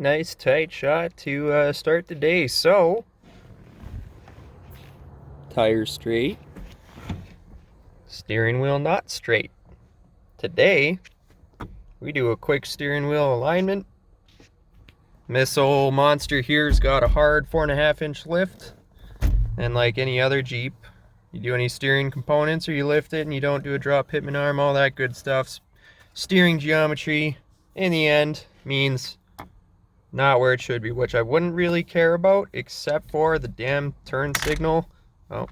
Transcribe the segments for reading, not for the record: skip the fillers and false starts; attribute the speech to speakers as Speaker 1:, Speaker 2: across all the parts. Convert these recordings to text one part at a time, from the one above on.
Speaker 1: Nice tight shot to start the day. So, tires straight, steering wheel not straight. Today, we do a quick steering wheel alignment. This old monster here's got a hard 4.5-inch lift, and like any other Jeep, you do any steering components or you lift it and you don't do a drop pitman arm, all that good stuff. Steering geometry, in the end, means not where it should be, which I wouldn't really care about except for the damn turn signal. Oh,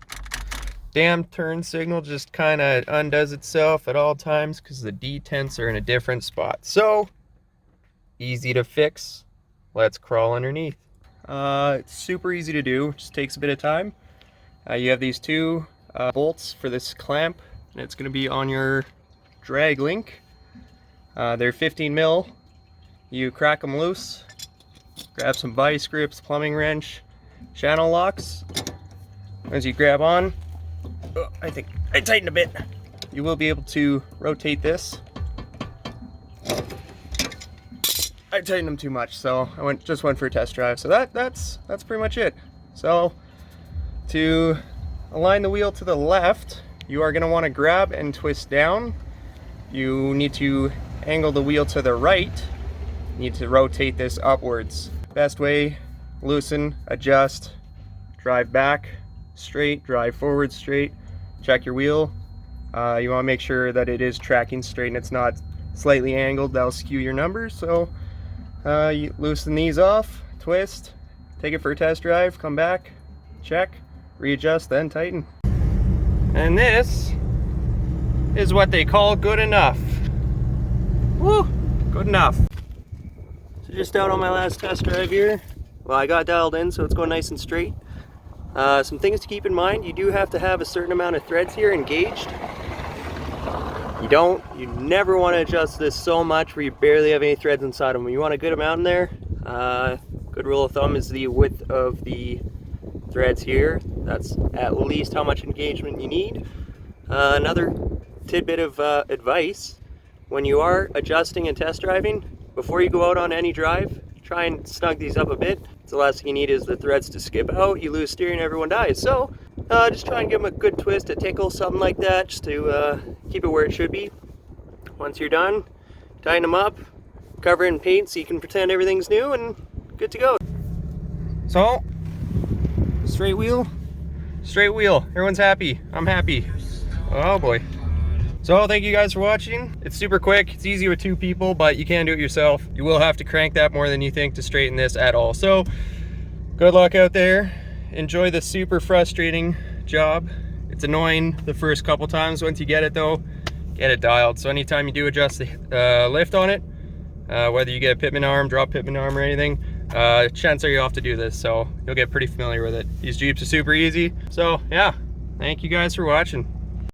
Speaker 1: damn turn signal just kind of undoes itself at all times because the detents are in a different spot. So, easy to fix. Let's crawl underneath. It's super easy to do, just takes a bit of time. You have these two bolts for this clamp, and it's going to be on your drag link. They're 15 mil. You crack them loose, grab some vice grips, plumbing wrench, channel locks. As you grab on, I think I tightened a bit. You will be able to rotate this. I tightened them too much, so I just went for a test drive. So that's pretty much it. So to align the wheel to the left, you are going to want to grab and twist down. You need to angle the wheel to the right. You need to rotate this upwards. Best way: loosen, adjust, drive back straight, drive forward straight. Check your wheel. You want to make sure that it is tracking straight and it's not slightly angled. That'll skew your numbers. So you loosen these off, twist, take it for a test drive, come back, check, readjust, then tighten. And this is what they call good enough. Woo, good enough. So just out on my last test drive here. Well, I got dialed in, so it's going nice and straight. Some things to keep in mind: you do have to have a certain amount of threads here engaged. You never want to adjust this so much where you barely have any threads inside them. You want a good amount in there. Good rule of thumb is the width of the threads here. That's at least how much engagement you need. Another tidbit of advice: when you are adjusting and test driving, before you go out on any drive, try and snug these up a bit. The last thing you need is the threads to skip out, you lose steering, everyone dies. So just try and give them a good twist, a tickle, something like that, just to keep it where it should be. Once you're done, tighten them up, cover it in paint so you can pretend everything's new, and good to go. So, straight wheel, everyone's happy, I'm happy. Oh boy. So thank you guys for watching. It's super quick, it's easy with two people, but you can do it yourself. You will have to crank that more than you think to straighten this at all. So good luck out there. Enjoy the super frustrating job. It's annoying the first couple times. Once you get it though, get it dialed. So anytime you do adjust the lift on it, whether you get a pitman arm, drop pitman arm or anything, chances are you'll have to do this. So you'll get pretty familiar with it. These Jeeps are super easy. So yeah, thank you guys for watching.